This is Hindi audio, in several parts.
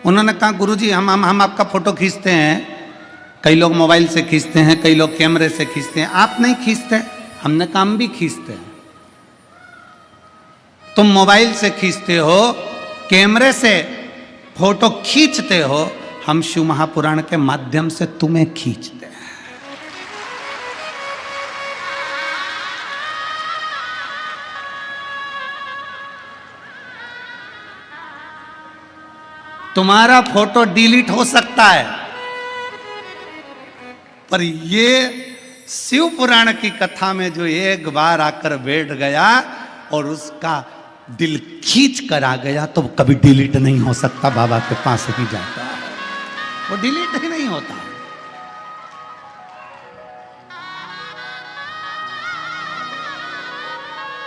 उन्होंने कहा गुरुजी हम आपका फोटो खींचते हैं, कई लोग मोबाइल से खींचते हैं, कई लोग कैमरे से खींचते हैं, आप नहीं खींचते। हमने कहा हम भी खींचते हैं। तुम मोबाइल से खींचते हो, कैमरे से फोटो खींचते हो, हम शिव महापुराण के माध्यम से तुम्हें खींचते हैं। तुम्हारा फोटो डिलीट हो सकता है, पर ये शिव पुराण की कथा में जो एक बार आकर बैठ गया और उसका दिल खींच कर आ गया, तो कभी डिलीट नहीं हो सकता। बाबा के पास ही जाता है, वो डिलीट ही नहीं होता।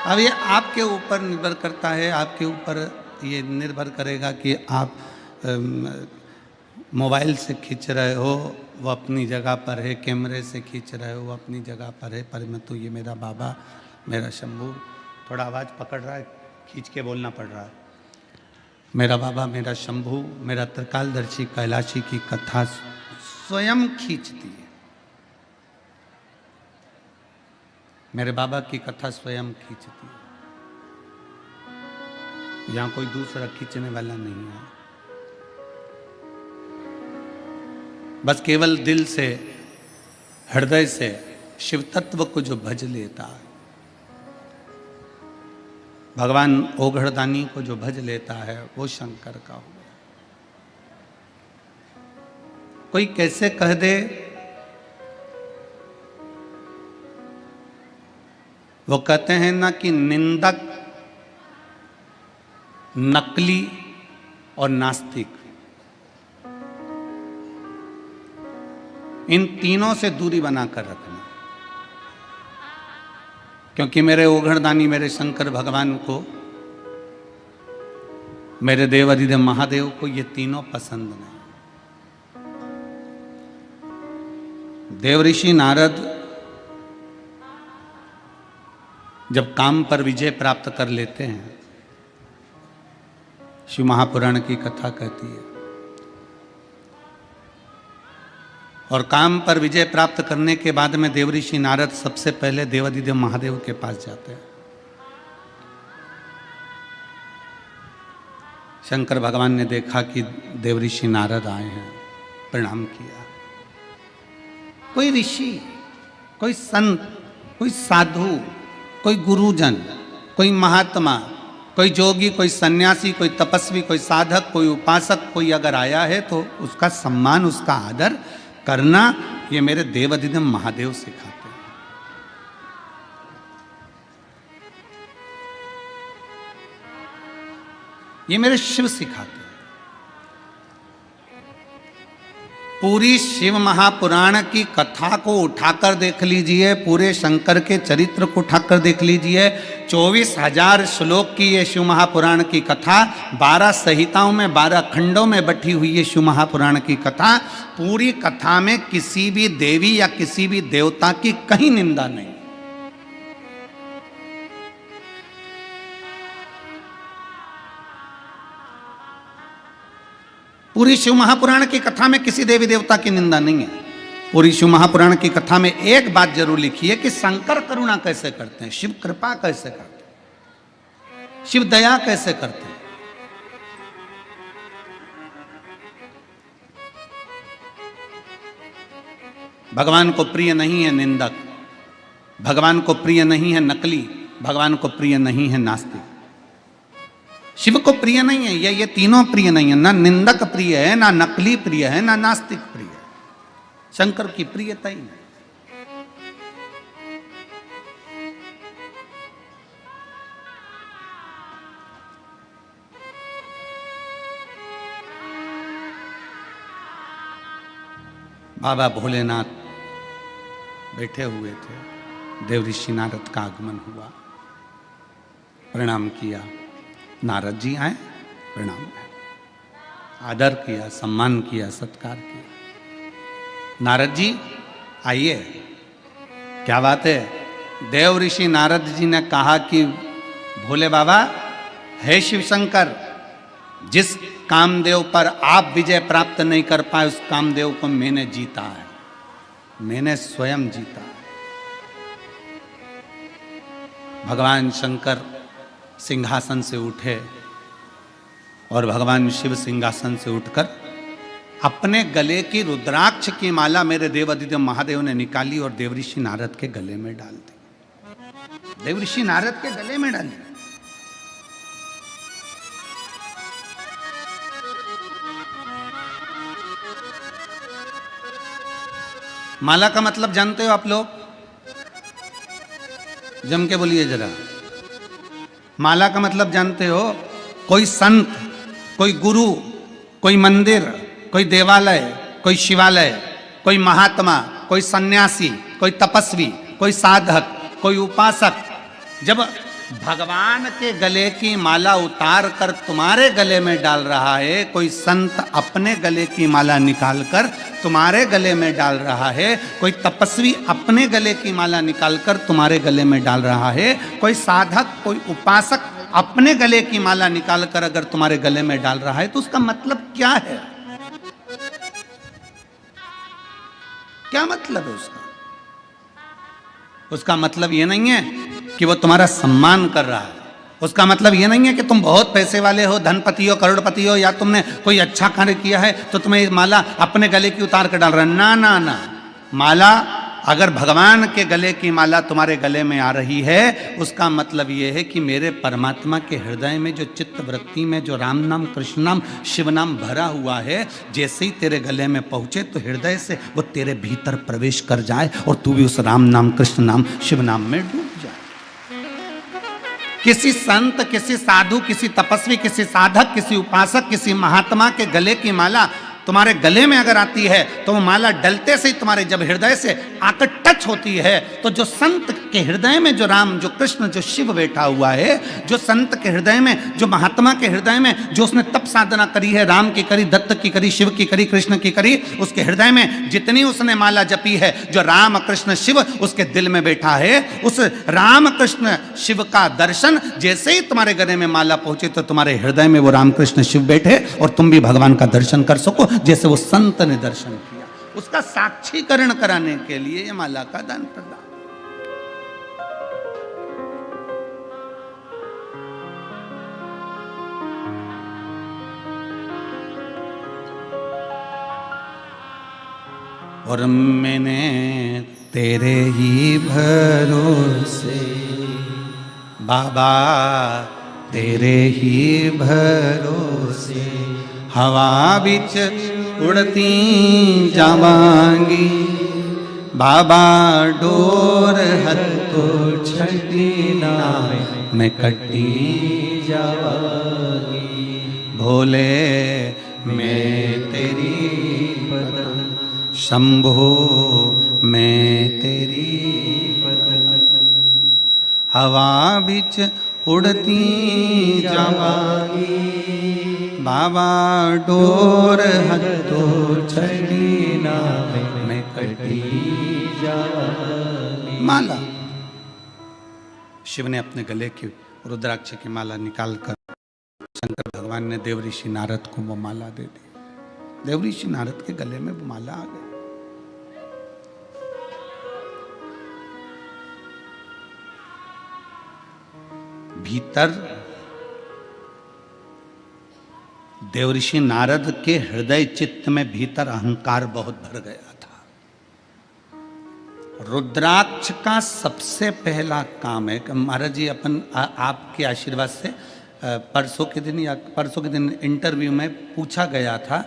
अब ये आपके ऊपर निर्भर करता है, आपके ऊपर ये निर्भर करेगा कि आप मोबाइल से खींच रहे हो, वो अपनी जगह पर है, कैमरे से खींच रहे हो, वो अपनी जगह पर है। पर मैं तो ये मेरा बाबा, मेरा शंभू, थोड़ा आवाज़ पकड़ रहा है, खींच के बोलना पड़ रहा है। मेरा बाबा, मेरा शंभू, मेरा त्रिकालदर्शी कैलाशी की कथा स्वयं खींचती है। मेरे बाबा की कथा स्वयं खींचती है, यहाँ कोई दूसरा खींचने वाला नहीं है। बस केवल दिल से, हृदय से शिव तत्व को जो भज लेता है, भगवान ओघड़दानी को जो भज लेता है, वो शंकर का हो गया। कोई कैसे कह दे, वो कहते हैं ना कि निंदक, नकली और नास्तिक, इन तीनों से दूरी बनाकर रखना। क्योंकि मेरे ओघड़दानी, मेरे शंकर भगवान को, मेरे देव अधिदेव महादेव को ये तीनों पसंद नहीं। देव ऋषि नारद जब काम पर विजय प्राप्त कर लेते हैं, शिव महापुराण की कथा कहती है, और काम पर विजय प्राप्त करने के बाद में देव ऋषि नारद सबसे पहले देवाधिदेव महादेव के पास जाते हैं। शंकर भगवान ने देखा कि देव ऋषि नारद आए हैं, प्रणाम किया। कोई ऋषि, कोई संत, कोई साधु, कोई गुरुजन, कोई महात्मा, कोई जोगी, कोई सन्यासी, कोई तपस्वी, कोई साधक, कोई उपासक, कोई अगर आया है तो उसका सम्मान, उसका आदर करना, ये मेरे देव अधिदेव महादेव सिखाते हैं। ये मेरे शिव सिखाते हैं। पूरी शिव महापुराण की कथा को उठाकर देख लीजिए, पूरे शंकर के चरित्र को उठाकर देख लीजिए। 24,000 श्लोक की ये शिव महापुराण की कथा, 12 संहिताओं में, 12 खंडों में बटी हुई है शिव महापुराण की कथा। पूरी कथा में किसी भी देवी या किसी भी देवता की कहीं निंदा नहीं। पूरी शिव महापुराण की कथा में किसी देवी देवता की निंदा नहीं है। पूरी शिव महापुराण की कथा में एक बात जरूर लिखी है कि शंकर करुणा कैसे करते हैं, शिव कृपा कैसे करते हैं, शिव दया कैसे करते हैं। भगवान को प्रिय नहीं है निंदक, भगवान को प्रिय नहीं है नकली, भगवान को प्रिय नहीं है नास्तिक। शिव को प्रिय नहीं है ये तीनों प्रिय नहीं है। ना निंदक प्रिय है, ना नकली प्रिय है, ना नास्तिक प्रिय है। शंकर की प्रियता ही नहीं। बाबा भोलेनाथ बैठे हुए थे, देव ऋषि नारद का आगमन हुआ, प्रणाम किया। नारद जी आए, प्रणाम, आदर किया, सम्मान किया, सत्कार किया। नारद जी आइए, क्या बात है। देव ऋषि नारद जी ने कहा कि भोले बाबा, हे शिव शंकर, जिस कामदेव पर आप विजय प्राप्त नहीं कर पाए, उस कामदेव को मैंने जीता है, मैंने स्वयं जीता है। भगवान शंकर सिंहासन से उठे और भगवान शिव सिंहासन से उठकर अपने गले की रुद्राक्ष की माला मेरे देवादिदेव महादेव ने निकाली और देवऋषि नारद के गले में डाल दी। देवऋषि नारद के गले में डाली। माला का मतलब जानते हो आप लोग? जम के बोलिए जरा। माला का मतलब जानते हो? कोई संत, कोई गुरु, कोई मंदिर, कोई देवालय, कोई शिवालय, कोई महात्मा, कोई सन्यासी, कोई तपस्वी, कोई साधक, कोई उपासक जब भगवान के गले की माला उतार कर तुम्हारे गले में डाल रहा है, कोई संत अपने गले की माला निकाल कर तुम्हारे गले में डाल रहा है, कोई तपस्वी अपने गले की माला निकाल कर तुम्हारे गले में डाल रहा है, कोई साधक, कोई उपासक अपने गले की माला निकाल कर अगर तुम्हारे गले में डाल रहा है, तो उसका मतलब क्या है? क्या मतलब है उसका? उसका मतलब ये नहीं है कि वो तुम्हारा सम्मान कर रहा है। उसका मतलब ये नहीं है कि तुम बहुत पैसे वाले हो, धनपति हो, करोड़पति हो, या तुमने कोई अच्छा कार्य किया है तो तुम्हें माला अपने गले की उतार कर डाल रहा है। ना ना ना, माला अगर भगवान के गले की माला तुम्हारे गले में आ रही है, उसका मतलब ये है कि मेरे परमात्मा के हृदय में जो चित्त वृत्ति में जो राम नाम, कृष्ण नाम, शिव नाम भरा हुआ है, जैसे ही तेरे गले में पहुंचे तो हृदय से वो तेरे भीतर प्रवेश कर जाए और तू भी उस राम नाम, कृष्ण नाम, शिव नाम में डूब जाए। किसी संत, किसी साधु, किसी तपस्वी, किसी साधक, किसी उपासक, किसी महात्मा के गले की माला तुम्हारे गले में अगर आती है तो वो माला डलते से ही तुम्हारे जब हृदय से आकर टच होती है, तो जो संत के हृदय में जो राम, जो कृष्ण, जो शिव बैठा हुआ है, जो संत के हृदय में, जो महात्मा के हृदय में जो उसने तप साधना करी है, राम की करी, दत्त की करी, शिव की करी, कृष्ण की करी, उसके हृदय में जितनी उसने माला जपी है, जो राम कृष्ण शिव उसके दिल में बैठा है, उस राम कृष्ण शिव का दर्शन जैसे ही तुम्हारे गले में माला पहुंचे तो तुम्हारे हृदय में वो राम कृष्ण शिव बैठे और तुम भी भगवान का दर्शन कर सको जैसे वो संत ने दर्शन किया। उसका साक्षीकरण कराने के लिए ये माला का दान प्रदान। और मैंने तेरे ही भरोसे बाबा, तेरे ही भरोसे हवा बिच उड़ती जावांगी बाबा, डोर हथो छड़ी ना मैं कटी जावांगी। भोले मैं तेरी बदन, शंभो मैं तेरी बदन, हवा बिच उड़ती जावांगी बाबा, डोर हथो छड़ी ना मैं कटी जावांगी। माला शिव ने अपने गले की रुद्राक्ष की माला निकालकर शंकर भगवान ने देवऋषि नारद को वो माला दे दी। देवऋषि नारद के गले में वो माला आ गई। भीतर देवऋषि नारद के हृदय चित्त में भीतर अहंकार बहुत भर गया था। रुद्राक्ष का सबसे पहला काम है कि महाराज जी अपन आपके आशीर्वाद से परसों के दिन इंटरव्यू में पूछा गया था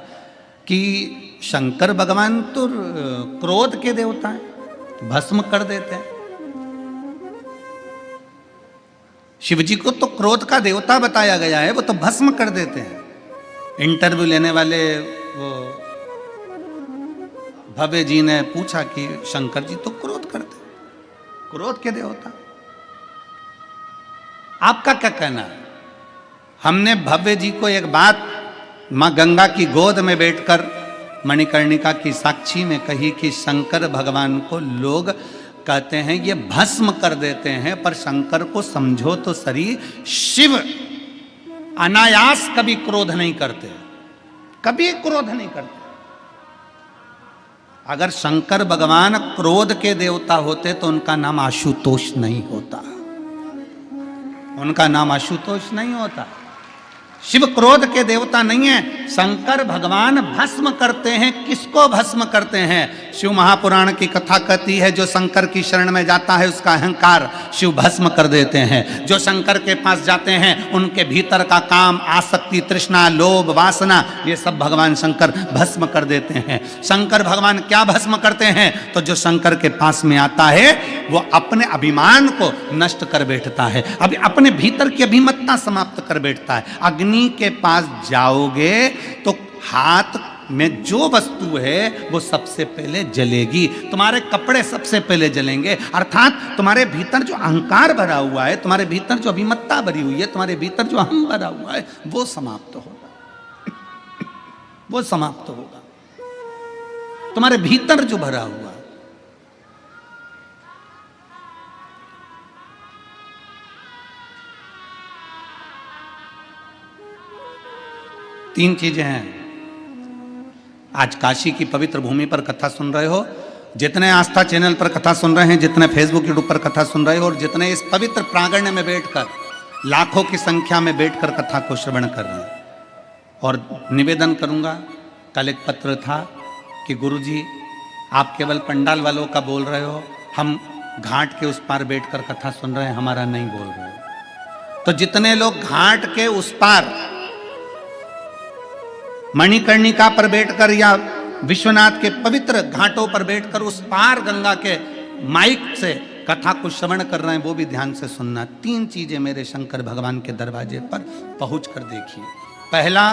कि शंकर भगवान तो क्रोध के देवता हैं, भस्म कर देते हैं। शिवजी को तो क्रोध का देवता बताया गया है, वो तो भस्म कर देते हैं। इंटरव्यू लेने वाले वो भव्य जी ने पूछा कि शंकर जी तो क्रोध करते, क्रोध के देवता, आपका क्या कहना है? हमने भव्य जी को एक बात मां गंगा की गोद में बैठकर मणिकर्णिका की साक्षी में कही कि शंकर भगवान को लोग कहते हैं ये भस्म कर देते हैं, पर शंकर को समझो तो सही, शिव अनायास कभी क्रोध नहीं करते। कभी क्रोध नहीं करते। अगर शंकर भगवान क्रोध के देवता होते तो उनका नाम आशुतोष नहीं होता, उनका नाम आशुतोष नहीं होता। शिव क्रोध के देवता नहीं है। शंकर भगवान भस्म करते हैं। किसको भस्म करते हैं? शिव महापुराण की कथा कहती है जो शंकर की शरण में जाता है उसका अहंकार शिव भस्म कर देते हैं। जो शंकर के पास जाते हैं उनके भीतर का काम, आसक्ति, तृष्णा, लोभ, वासना, ये सब भगवान शंकर भस्म कर देते हैं। शंकर भगवान क्या भस्म करते हैं? तो जो शंकर के पास में आता है वो अपने अभिमान को नष्ट कर बैठता है, अभी अपने भीतर की अभिमतता समाप्त कर बैठता है। अग्नि के पास जाओगे तो हाथ में जो वस्तु है वो सबसे पहले जलेगी, तुम्हारे कपड़े सबसे पहले जलेंगे। अर्थात तुम्हारे भीतर जो अहंकार भरा हुआ है, तुम्हारे भीतर जो अभिमतता भरी हुई है, तुम्हारे भीतर जो अहम भरा हुआ है वो समाप्त होगा, वो समाप्त होगा। तुम्हारे भीतर जो भरा हुआ है। तीन चीजें हैं। आज काशी की पवित्र भूमि पर कथा सुन रहे हो, जितने आस्था चैनल पर कथा सुन रहे हैं, जितने फेसबुक यूट्यूब पर कथा सुन रहे हो, और जितने इस पवित्र प्रांगण में बैठकर लाखों की संख्या में बैठकर कथा को श्रवण कर रहे हैं। और निवेदन करूंगा, कल एक पत्र था कि गुरुजी आप केवल पंडाल वालों का बोल रहे हो, हम घाट के उस पार बैठकर कथा सुन रहे हैं, हमारा नहीं बोल रहे हो। तो जितने लोग घाट के उस पार मणिकर्णिका पर बैठकर या विश्वनाथ के पवित्र घाटों पर बैठकर उस पार गंगा के माइक से कथा को श्रवण कर रहे हैं, वो भी ध्यान से सुनना। तीन चीजें मेरे शंकर भगवान के दरवाजे पर पहुंच कर देखिए। पहला,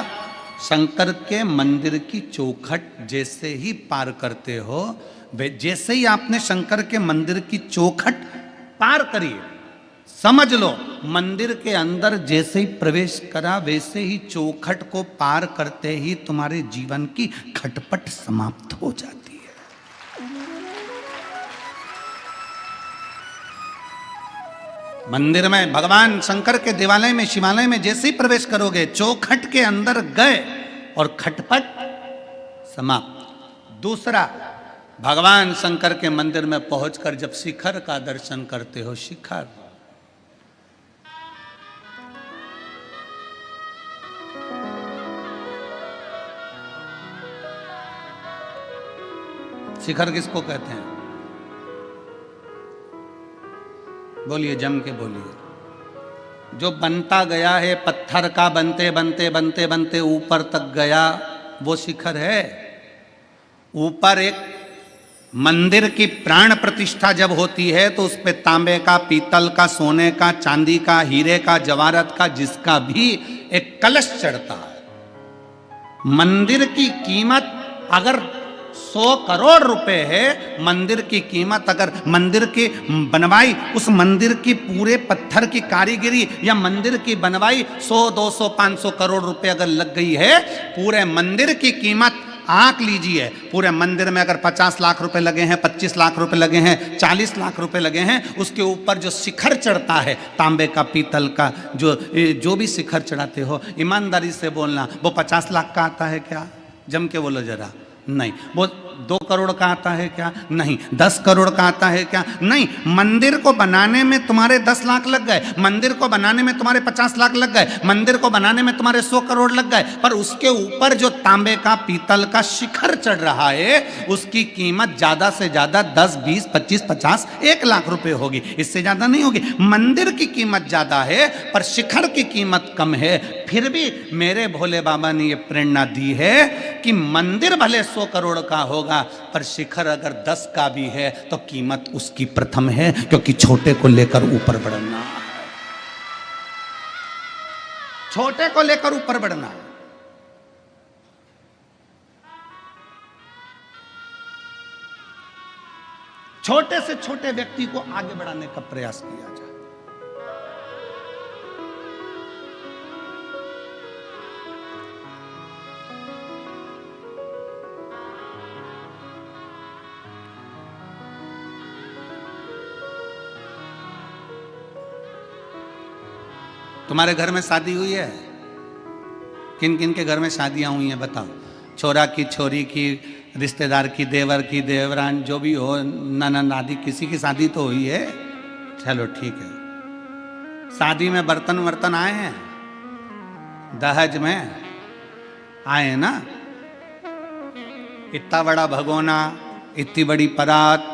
शंकर के मंदिर की चौखट जैसे ही पार करते हो, जैसे ही आपने शंकर के मंदिर की चौखट पार करी, समझ लो मंदिर के अंदर जैसे ही प्रवेश करा, वैसे ही चौखट को पार करते ही तुम्हारे जीवन की खटपट समाप्त हो जाती है। मंदिर में भगवान शंकर के देवालय में, शिवालय में जैसे ही प्रवेश करोगे, चौखट के अंदर गए और खटपट समाप्त। दूसरा, भगवान शंकर के मंदिर में पहुंचकर जब शिखर का दर्शन करते हो, शिखर, शिखर किसको कहते हैं? बोलिए, जम के बोलिए। जो बनता गया है, पत्थर का बनते बनते बनते बनते ऊपर तक गया, वो शिखर है। ऊपर एक मंदिर की प्राण प्रतिष्ठा जब होती है तो उस पे तांबे का, पीतल का, सोने का, चांदी का, हीरे का, जवाहरत का, जिसका भी एक कलश चढ़ता है। मंदिर की कीमत अगर 100 करोड़ रुपए है, मंदिर की कीमत अगर मंदिर की बनवाई, उस मंदिर की पूरे पत्थर की कारीगरी या मंदिर की बनवाई 100, 200, 500 करोड़ रुपए अगर लग गई है, पूरे मंदिर की कीमत आंक लीजिए। पूरे मंदिर में अगर 50 लाख रुपए लगे हैं, 25 लाख रुपए लगे हैं, 40 लाख रुपए लगे हैं, उसके ऊपर जो शिखर चढ़ता है तांबे का, पीतल का, जो भी शिखर चढ़ाते हो, ईमानदारी से बोलना, वो 50 लाख का आता है क्या? जम के बोलो जरा। नहीं। वो 2 करोड़ का आता है क्या? नहीं। 10 करोड़ का आता है क्या? नहीं। मंदिर को बनाने में तुम्हारे 10 लाख लग गए, मंदिर को बनाने में तुम्हारे 50 लाख लग गए, मंदिर को बनाने में तुम्हारे 100 करोड़ लग गए, पर उसके ऊपर जो तांबे का, पीतल का शिखर चढ़ रहा है, उसकी कीमत ज्यादा से ज्यादा 10, 20, 25, 50, 1 लाख रुपए होगी, इससे ज्यादा नहीं होगी। मंदिर की कीमत ज्यादा है पर शिखर की कीमत कम है। फिर भी मेरे भोले बाबा ने यह प्रेरणा दी है कि मंदिर भले 100 करोड़ का होगा, पर शिखर अगर 10 का भी है तो कीमत उसकी प्रथम है, क्योंकि छोटे को लेकर ऊपर बढ़ना है। छोटे को लेकर ऊपर बढ़ना है। छोटे से छोटे व्यक्ति को आगे बढ़ाने का प्रयास किया जाए। तुम्हारे घर में शादी हुई है? किन किन के घर में शादियां हुई हैं बताओ। छोरा की छोरी की, रिश्तेदार की देवर की देवरान, जो भी हो, ननद आदि, किसी की शादी तो हुई है, चलो ठीक है। शादी में बर्तन वर्तन आए हैं, दहेज में आए हैं ना, इतना बड़ा भगोना, इतनी बड़ी परात,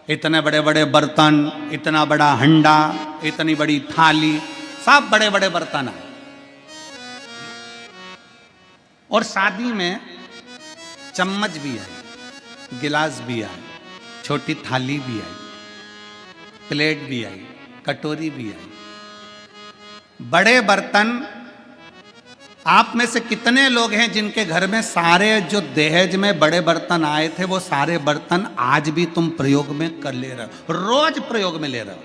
इतने बड़े बड़े बर्तन, इतना बड़ा हंडा, इतनी बड़ी थाली, सब बड़े बड़े बर्तन आए। और शादी में चम्मच भी आई, गिलास भी आई, छोटी थाली भी आई, प्लेट भी आई, कटोरी भी आई, बड़े बर्तन। आप में से कितने लोग हैं जिनके घर में सारे जो दहेज में बड़े बर्तन आए थे, वो सारे बर्तन आज भी तुम प्रयोग में कर ले रहे हो, रोज प्रयोग में ले रहे हो?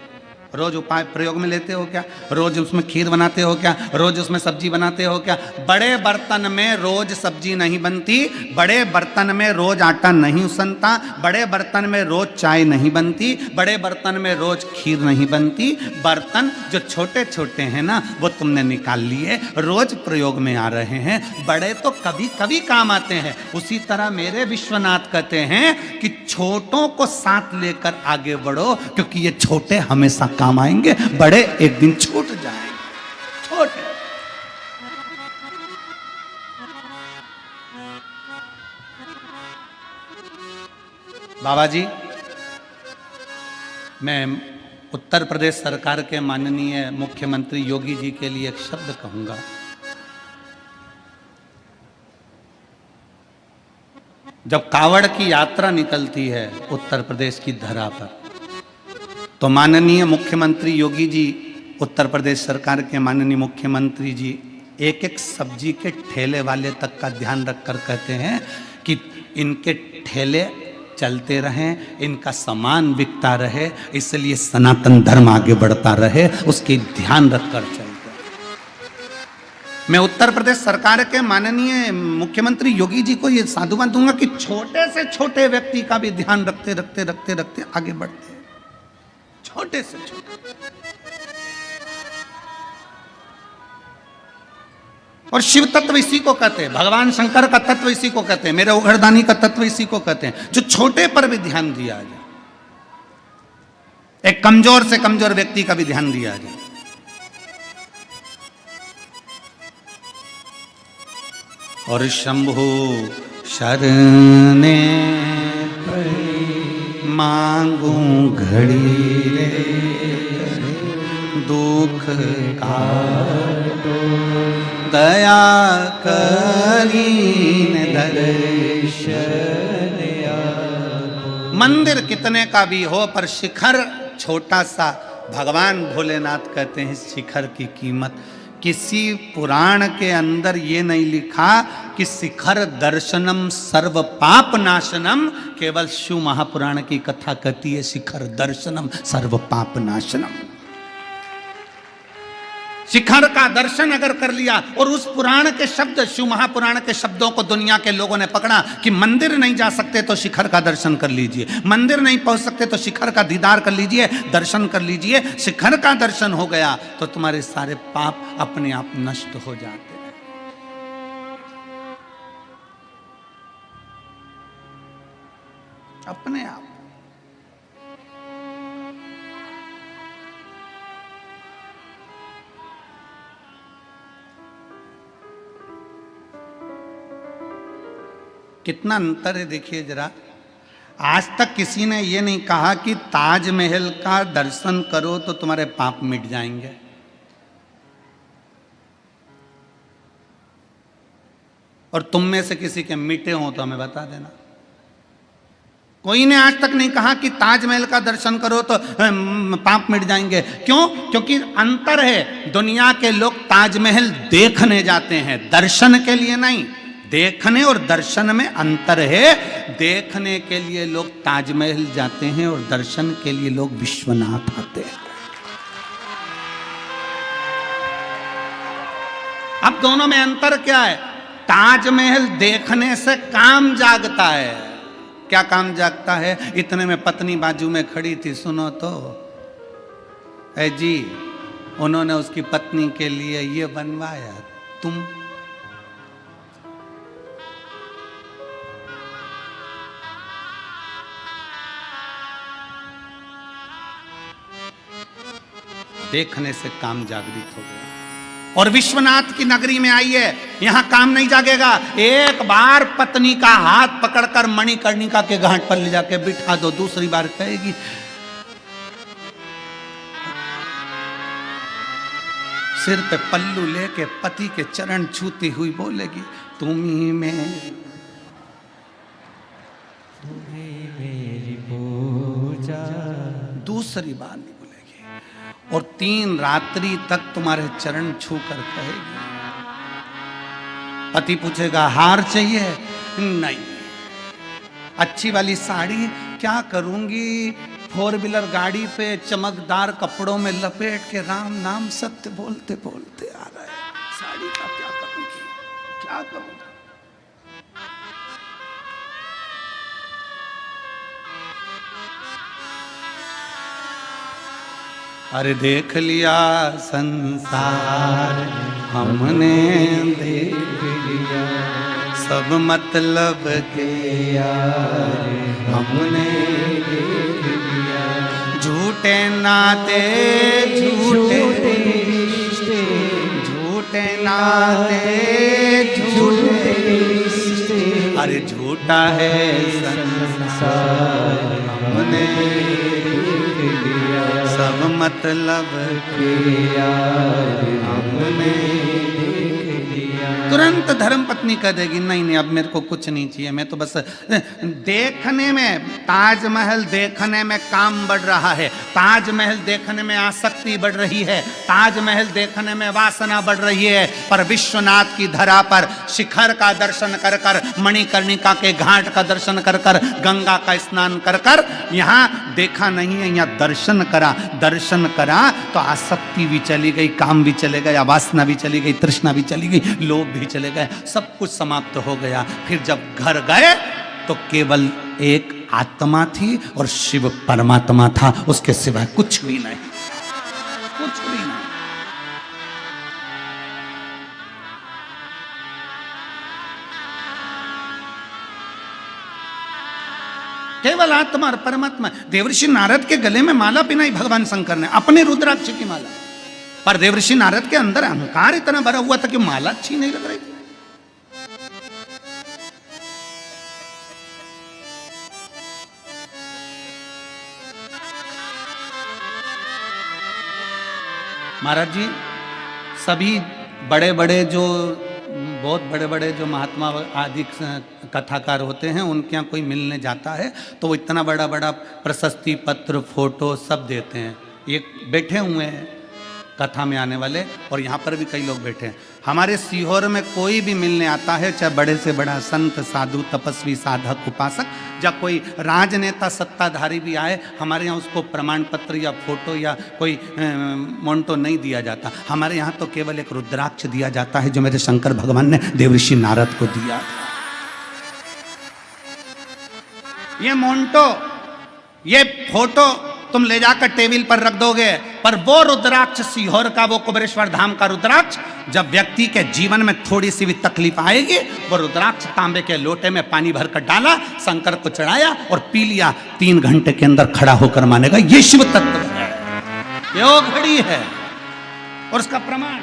रोज उपाय प्रयोग में लेते हो क्या? रोज उसमें खीर बनाते हो क्या? रोज उसमें सब्जी बनाते हो क्या? बड़े बर्तन में रोज सब्जी नहीं बनती, बड़े बर्तन में रोज आटा नहीं उसनता, बड़े बर्तन में रोज चाय नहीं बनती, बड़े बर्तन में रोज खीर नहीं बनती। बर्तन जो छोटे छोटे हैं ना, वो तुमने निकाल लिए, रोज प्रयोग में आ रहे हैं, बड़े तो कभी कभी काम आते हैं। उसी तरह मेरे विश्वनाथ कहते हैं कि छोटों को साथ लेकर आगे बढ़ो, क्योंकि ये छोटे हमेशा काम आएंगे, बड़े एक दिन छूट जाएंगे। छोटे बाबा जी, मैं उत्तर प्रदेश सरकार के माननीय मुख्यमंत्री योगी जी के लिए एक शब्द कहूंगा। जब कावड़ की यात्रा निकलती है उत्तर प्रदेश की धरा पर, तो माननीय मुख्यमंत्री योगी जी, उत्तर प्रदेश सरकार के माननीय मुख्यमंत्री जी, एक एक सब्जी के ठेले वाले तक का ध्यान रखकर कहते हैं कि इनके ठेले चलते रहें, इनका सामान बिकता रहे, इसलिए सनातन धर्म आगे बढ़ता रहे, उसकी ध्यान रखकर चलते। मैं उत्तर प्रदेश सरकार के माननीय मुख्यमंत्री योगी जी को यह साधुवाद दूंगा कि छोटे से छोटे व्यक्ति का भी ध्यान रखते रखते रखते रखते आगे बढ़ते, छोटे से छोटे। और शिव तत्व इसी को कहते हैं, भगवान शंकर का तत्व इसी को कहते हैं, मेरे उघड़दानी का तत्व इसी को कहते हैं, जो छोटे पर भी ध्यान दिया जाए, एक कमजोर से कमजोर व्यक्ति का भी ध्यान दिया जाए। और शंभु शरणे मांगू घड़ी रे, दुख काटो दया करीन दर्शन। मंदिर कितने का भी हो, पर शिखर छोटा सा, भगवान भोलेनाथ कहते हैं शिखर की कीमत। किसी पुराण के अंदर ये नहीं लिखा कि शिखर दर्शनम सर्व पाप नाशनम, केवल शिव महापुराण की कथा कहती है शिखर दर्शनम सर्व पाप नाशनम। शिखर का दर्शन अगर कर लिया, और उस पुराण के शब्द, शिव महापुराण के शब्दों को दुनिया के लोगों ने पकड़ा कि मंदिर नहीं जा सकते तो शिखर का दर्शन कर लीजिए, मंदिर नहीं पहुंच सकते तो शिखर का दीदार कर लीजिए, दर्शन कर लीजिए। शिखर का दर्शन हो गया तो तुम्हारे सारे पाप अपने आप नष्ट हो जाते हैं। अपने आप। कितना अंतर है देखिए जरा। आज तक किसी ने ये नहीं कहा कि ताजमहल का दर्शन करो तो तुम्हारे पाप मिट जाएंगे। और तुम में से किसी के मिटे हो तो हमें बता देना। कोई ने आज तक नहीं कहा कि ताजमहल का दर्शन करो तो पाप मिट जाएंगे। क्यों? क्योंकि अंतर है। दुनिया के लोग ताजमहल देखने जाते हैं, दर्शन के लिए नहीं। देखने और दर्शन में अंतर है। देखने के लिए लोग ताजमहल जाते हैं और दर्शन के लिए लोग विश्वनाथ आते हैं। अब दोनों में अंतर क्या है? ताजमहल देखने से काम जागता है। क्या काम जागता है? इतने में पत्नी बाजू में खड़ी थी, सुनो तो ऐ जी, उन्होंने उसकी पत्नी के लिए ये बनवाया, तुम देखने से काम जागृत हो गया। और विश्वनाथ की नगरी में आइए, यहां काम नहीं जागेगा। एक बार पत्नी का हाथ पकड़कर मणिकर्णिका के घाट पर ले जाके बिठा दो, दूसरी बार कहेगी सिर पे पल्लू लेके पति के चरण छूती हुई बोलेगी तुम्ही मेरी पूजा। दूसरी बार नहीं बोलेगी। और 3 रात्रि तक तुम्हारे चरण छू कर कहेगी। पति पूछेगा हार चाहिए? नहीं। अच्छी वाली साड़ी? क्या करूंगी, 4 व्हीलर गाड़ी पे चमकदार कपड़ों में लपेट के राम नाम सत्य बोलते बोलते आ रहा है। साड़ी का क्या करूंगी, क्या करूंगी? अरे देख लिया संसार हमने, देख लिया सब मतलब के यार हमने, देख लिया झूठे नाते झूठे रिश्ते, झूठे नाते झूठे रिश्ते, अरे झूठा है संसार हमने देख लिया सब मतलब के यार हमने देख लिया। तुरंत धर्म पत्नी कह देगी नहीं नहीं अब मेरे को कुछ नहीं चाहिए, मैं तो बस देखने में, ताजमहल देखने में काम बढ़ रहा है, ताजमहल देखने में आसक्ति बढ़ रही है, ताजमहल देखने में वासना बढ़ रही है, पर विश्वनाथ की धरा पर शिखर का दर्शन कर कर, मणिकर्णिका के घाट का दर्शन कर कर, गंगा का स्नान कर कर, यहाँ देखा नहीं है, यहाँ दर्शन करा। दर्शन करा तो आसक्ति भी चली गई, काम भी चले गया, वासना भी चली गई, तृष्णा भी चली गई, लोभ भी चले गए, सब कुछ समाप्त हो गया। फिर जब घर गए तो केवल एक आत्मा थी और शिव परमात्मा था, उसके सिवाय कुछ भी नहीं, कुछ भी नहीं। केवल आत्मा और परमात्मा। देवर्षि नारद के गले में माला पिनाई भगवान शंकर ने, अपने रुद्राक्ष की माला, पर देवर्षि नारद के अंदर अहंकार इतना भरा हुआ था कि माला अच्छी नहीं लग रही थी। महाराज जी, सभी बड़े बड़े जो बहुत बड़े बड़े जो महात्मा आदि कथाकार होते हैं, उनके यहाँ कोई मिलने जाता है तो वो इतना बड़ा बड़ा प्रशस्ति पत्र, फोटो सब देते हैं। ये बैठे हुए हैं कथा में आने वाले, और यहाँ पर भी कई लोग बैठे हैं। हमारे सीहोर में कोई भी मिलने आता है, चाहे बड़े से बड़ा संत, साधु, तपस्वी, साधक, उपासक, या कोई राजनेता, सत्ताधारी भी आए, हमारे यहाँ उसको प्रमाण पत्र या फोटो या कोई मोन्टो नहीं दिया जाता। हमारे यहाँ तो केवल एक रुद्राक्ष दिया जाता है, जो मेरे शंकर भगवान ने देवर्षि नारद को दिया था। ये मोन्टो, ये फोटो तुम ले जाकर टेबल पर रख दोगे, पर वो रुद्राक्ष सीहोर का, वो कुबेरेश्वर धाम का रुद्राक्ष, जब व्यक्ति के जीवन में थोड़ी सी भी तकलीफ आएगी, वो रुद्राक्ष तांबे के लोटे में पानी भरकर डाला, शंकर को चढ़ाया और पी लिया, 3 घंटे के अंदर खड़ा होकर मानेगा ये शिव तत्व है, ये घड़ी है। और उसका प्रमाण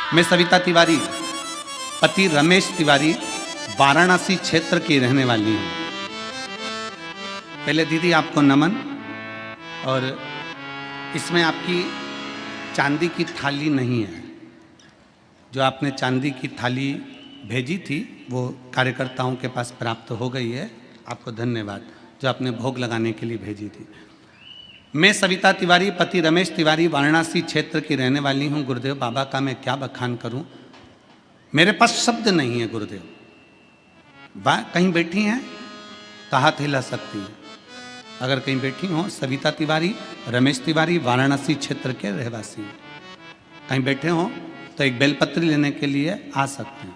मैं सविता तिवारी, पति रमेश तिवारी, वाराणसी क्षेत्र की रहने वाली हूँ। पहले दीदी आपको नमन, और इसमें आपकी चांदी की थाली नहीं है। जो आपने चांदी की थाली भेजी थी वो कार्यकर्ताओं के पास प्राप्त हो गई है, आपको धन्यवाद, जो आपने भोग लगाने के लिए भेजी थी। मैं सविता तिवारी, पति रमेश तिवारी, वाराणसी क्षेत्र की रहने वाली हूँ। गुरुदेव बाबा का मैं क्या बखान करूँ, मेरे पास शब्द नहीं है। गुरुदेव कहीं बैठी हैं तो हाथ हिला सकती हैं, अगर कहीं बैठी हो। सविता तिवारी, रमेश तिवारी, वाराणसी क्षेत्र के रहवासी, कहीं बैठे हो तो एक बेलपत्री लेने के लिए आ सकते हैं।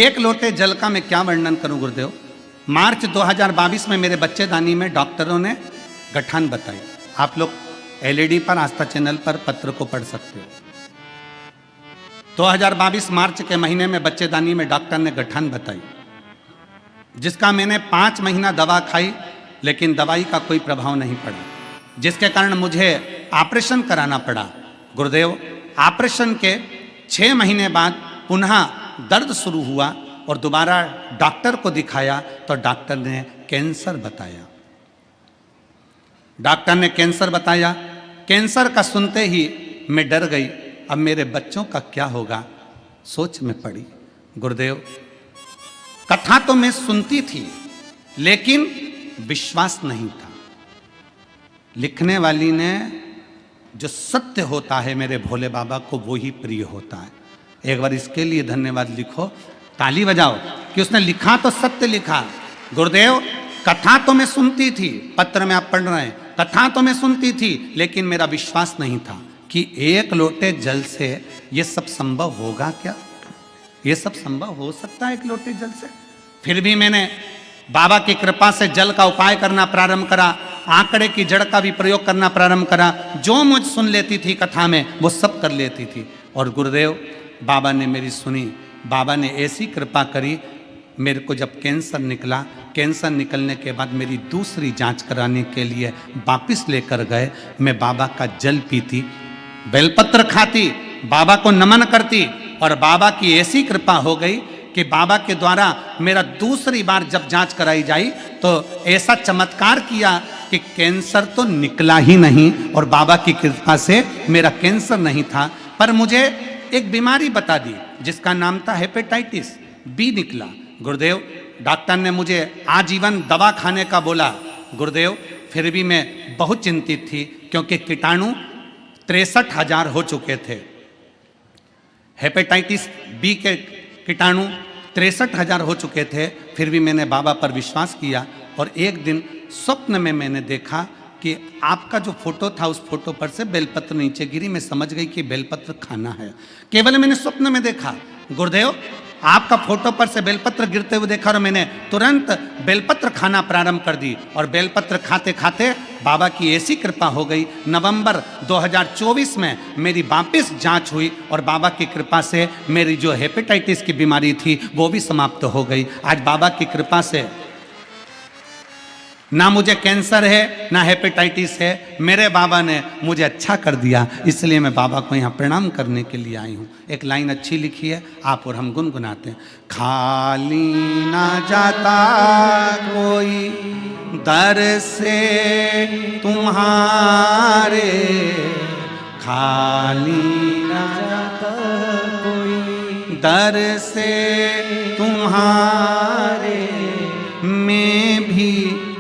1 लोटे जल का मैं क्या वर्णन करूं गुरुदेव। मार्च 2022 में मेरे बच्चेदानी में डॉक्टरों ने गठान बताई। आप लोग LED पर, आस्था चैनल पर पत्र को पढ़ सकते हो। 2022 मार्च के महीने में बच्चेदानी में डॉक्टर ने गठन बताई, जिसका मैंने 5 महीना दवा खाई, लेकिन दवाई का कोई प्रभाव नहीं पड़ा, जिसके कारण मुझे ऑपरेशन कराना पड़ा। गुरुदेव, ऑपरेशन के 6 महीने बाद पुनः दर्द शुरू हुआ और दोबारा डॉक्टर को दिखाया तो डॉक्टर ने कैंसर बताया। डॉक्टर ने कैंसर बताया। कैंसर का सुनते ही मैं डर गई, अब मेरे बच्चों का क्या होगा, सोच में पड़ी। गुरुदेव, कथा तो मैं सुनती थी लेकिन विश्वास नहीं था। लिखने वाली ने जो सत्य होता है मेरे भोले बाबा को वो ही प्रिय होता है। एक बार इसके लिए धन्यवाद लिखो, ताली बजाओ कि उसने लिखा तो सत्य लिखा। गुरुदेव, कथा तो मैं सुनती थी, पत्र में आप पढ़ रहे हैं, कथा तो मैं सुनती थी लेकिन मेरा विश्वास नहीं था कि एक लोटे जल से ये सब संभव होगा। क्या ये सब संभव हो सकता है एक लोटे जल से? फिर भी मैंने बाबा की कृपा से जल का उपाय करना प्रारंभ करा, आंकड़े की जड़ का भी प्रयोग करना प्रारंभ करा। जो मुझ सुन लेती थी कथा में वो सब कर लेती थी। और गुरुदेव, बाबा ने मेरी सुनी। बाबा ने ऐसी कृपा करी, मेरे को जब कैंसर निकला, कैंसर निकलने के बाद मेरी दूसरी जांच कराने के लिए वापस लेकर गए। मैं बाबा का जल पीती, बेलपत्र खाती, बाबा को नमन करती और बाबा की ऐसी कृपा हो गई कि बाबा के द्वारा मेरा दूसरी बार जब जांच कराई जाई तो ऐसा चमत्कार किया कि कैंसर तो निकला ही नहीं और बाबा की कृपा से मेरा कैंसर नहीं था, पर मुझे एक बीमारी बता दी जिसका नाम था हेपेटाइटिस बी निकला। गुरुदेव, डॉक्टर ने मुझे आजीवन दवा खाने का बोला। गुरुदेव, फिर भी मैं बहुत चिंतित थी क्योंकि कीटाणु 63,000 हो चुके थे। हेपेटाइटिस बी के कीटाणु 63,000 हो चुके थे। फिर भी मैंने बाबा पर विश्वास किया और एक दिन स्वप्न में मैंने देखा कि आपका जो फोटो था उस फोटो पर से बेलपत्र नीचे गिरी। मैं समझ गई कि बेलपत्र खाना है, केवल मैंने स्वप्न में देखा। गुरुदेव, आपका फोटो पर से बेलपत्र गिरते हुए देखा और मैंने तुरंत बेलपत्र खाना प्रारंभ कर दी और बेलपत्र खाते खाते बाबा की ऐसी कृपा हो गई। नवंबर 2024 में मेरी वापस जांच हुई और बाबा की कृपा से मेरी जो हेपेटाइटिस की बीमारी थी वो भी समाप्त हो गई। आज बाबा की कृपा से ना मुझे कैंसर है ना हेपेटाइटिस है, मेरे बाबा ने मुझे अच्छा कर दिया, इसलिए मैं बाबा को यहाँ प्रणाम करने के लिए आई हूँ। एक लाइन अच्छी लिखी है, आप और हम गुनगुनाते हैं। खाली ना जाता कोई दर से तुम्हारे, खाली ना जाता कोई दर से तुम्हारे, मैं भी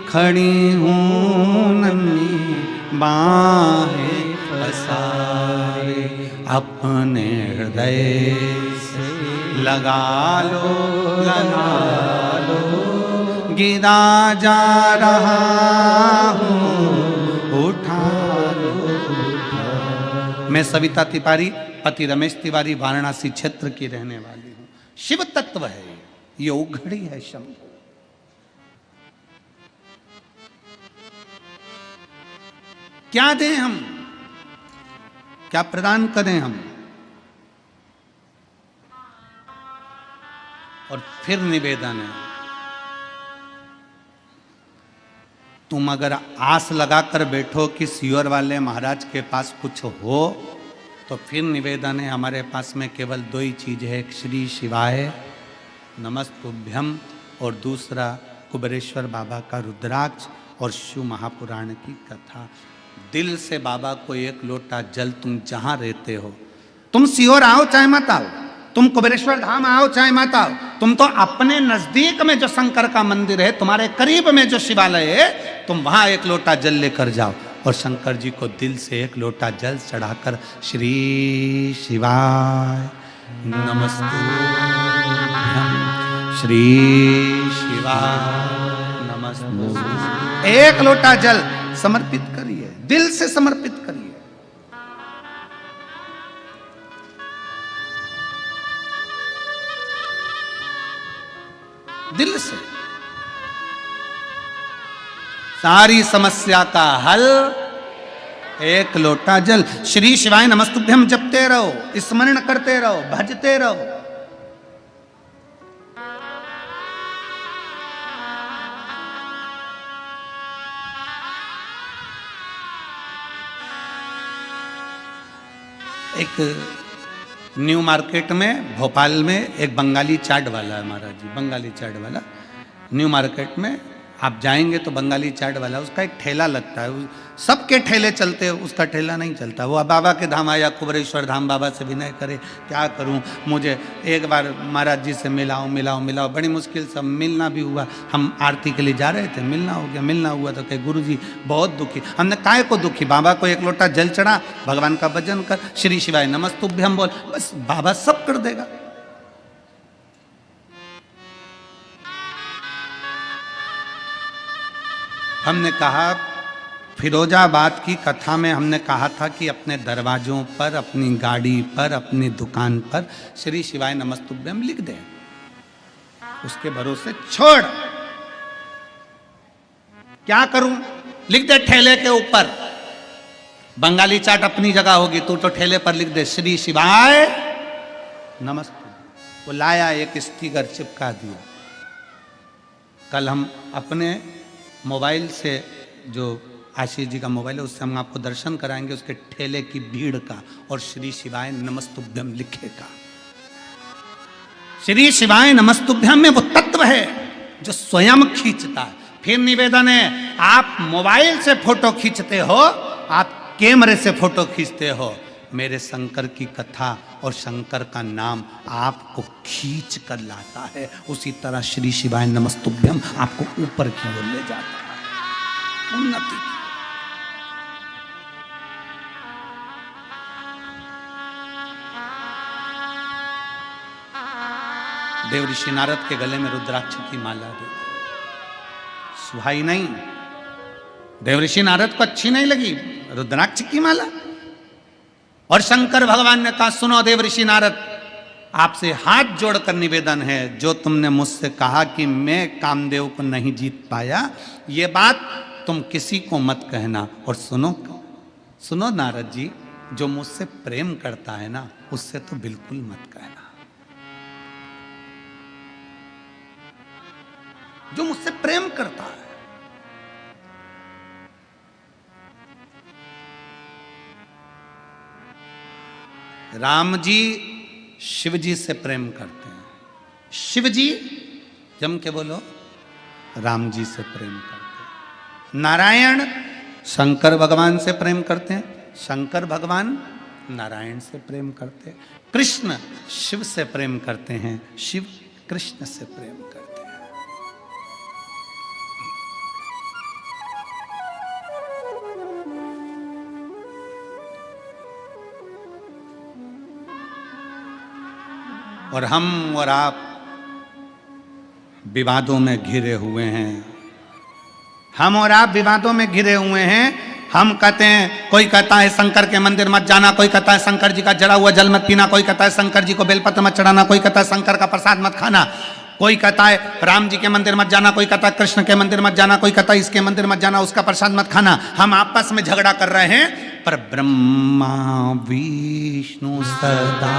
खड़ी हूँ नन्ही बाहें पसारे, अपने हृदय से लगा लो, गिरा जा रहा हूँ, उठा लो। मैं सविता तिवारी, पति रमेश तिवारी, वाराणसी क्षेत्र की रहने वाली हूँ। शिव तत्व है ये, उघड़ी है शंभु। क्या दें हम, क्या प्रदान करें हम? और फिर निवेदन है, तुम अगर आस लगाकर बैठो कि सियोर वाले महाराज के पास कुछ हो तो फिर निवेदन है, हमारे पास में केवल 2 ही चीज है, एक श्री शिवाय नमस्तुभ्यम और दूसरा कुबेरेश्वर बाबा का रुद्राक्ष और शिव महापुराण की कथा। दिल से बाबा को एक लोटा जल, तुम जहां रहते हो, तुम सियोर आओ चाहे मत आओ, तुम कुबेरेश्वर धाम आओ चाहे मत आओ, तुम तो अपने नजदीक में जो शंकर का मंदिर है, तुम्हारे करीब में जो शिवालय है, तुम वहां एक लोटा जल लेकर जाओ और शंकर जी को दिल से एक लोटा जल चढ़ाकर श्री शिवाय नमस्तुभ्यम, श्री शिवाय नमस्तुभ्यम, एक लोटा जल समर्पित करिए, दिल से समर्पित करिए। दिल से सारी समस्या का हल एक लोटा जल। श्री शिवाय नमस्तुभ्यम जपते रहो, स्मरण करते रहो, भजते रहो। एक न्यू मार्केट में भोपाल में एक बंगाली चाट वाला है महाराज जी, बंगाली चाट वाला। न्यू मार्केट में आप जाएंगे तो बंगाली चाट वाला, उसका एक ठेला लगता है। सबके ठेले चलते हैं, उसका ठेला नहीं चलता। वो बाबा के धाम आया, कुबरेश्वर धाम, बाबा से विनय करे क्या करूं, मुझे एक बार महाराज जी से मिलाओ मिलाओ मिलाओ। बड़ी मुश्किल से मिलना भी हुआ। हम आरती के लिए जा रहे थे, मिलना हो गया। मिलना हुआ तो कहे गुरुजी बहुत दुखी। हमने काहे को दुखी, बाबा को एक लोटा जल चढ़ा, भगवान का भजन कर, श्री शिवाय नमस्तुभ्यम बोल, बस बाबा सब कर देगा। हमने कहा फिरोजाबाद की कथा में हमने कहा था कि अपने दरवाजों पर, अपनी गाड़ी पर, अपनी दुकान पर श्री शिवाय नमस्तुभ्यम लिख दे। उसके भरोसे छोड़, क्या करूं, लिख दे ठेले के ऊपर। बंगाली चाट अपनी जगह होगी, तू तो ठेले पर लिख दे श्री शिवाय नमस्तुभ्यम। वो लाया, एक स्टिकर चिपका दिया। कल हम अपने मोबाइल से, जो आशीष जी का मोबाइल है, उससे हम आपको दर्शन कराएंगे उसके ठेले की भीड़ का, और श्री शिवाय नमस्तुभ्यम लिखेगा। श्री शिवाय नमस्तुभ्यम में वो तत्व है जो स्वयं खींचता है। फिर निवेदन है, आप मोबाइल से फोटो खींचते हो, आप कैमरे से फोटो खींचते हो, मेरे शंकर की कथा और शंकर का नाम आपको खींच कर लाता है। उसी तरह श्री शिवाय नमस्तुभ्यम आपको ऊपर की ओर ले जाता है, उन्नति। देव ऋषि नारद के गले में रुद्राक्ष की माला दे, सुहाई नहीं। देव ऋषि नारद को अच्छी नहीं लगी रुद्राक्ष की माला, और शंकर भगवान ने कहा सुनो देव ऋषि नारद, आपसे हाथ जोड़कर निवेदन है, जो तुमने मुझसे कहा कि मैं कामदेव को नहीं जीत पाया, ये बात तुम किसी को मत कहना। और सुनो सुनो नारद जी, जो मुझसे प्रेम करता है ना, उससे तो बिल्कुल मत कहना। जो मुझसे प्रेम करता है, राम जी शिव जी से प्रेम करते हैं, शिव जी जम के बोलो राम जी से प्रेम करते हैं। नारायण शंकर भगवान से प्रेम करते हैं, शंकर भगवान नारायण से प्रेम करते हैं। कृष्ण शिव से प्रेम करते हैं, शिव कृष्ण से प्रेम करते हैं। और हम और आप विवादों में घिरे हुए हैं, हम और आप विवादों में घिरे हुए हैं। हम कहते हैं, कोई कहता है शंकर के मंदिर मत जाना, कोई कहता है शंकर जी का जला हुआ जल मत पीना, कोई कहता है शंकर जी को बेलपत्र मत चढ़ाना, कोई कहता है शंकर का प्रसाद मत खाना, कोई कहता है राम जी के मंदिर मत जाना, कोई कहता है कृष्ण के मंदिर मत जाना, कोई कहता है इसके मंदिर मत जाना, उसका प्रसाद मत खाना। हम आपस में झगड़ा कर रहे हैं, पर ब्रह्मा विष्णु सदा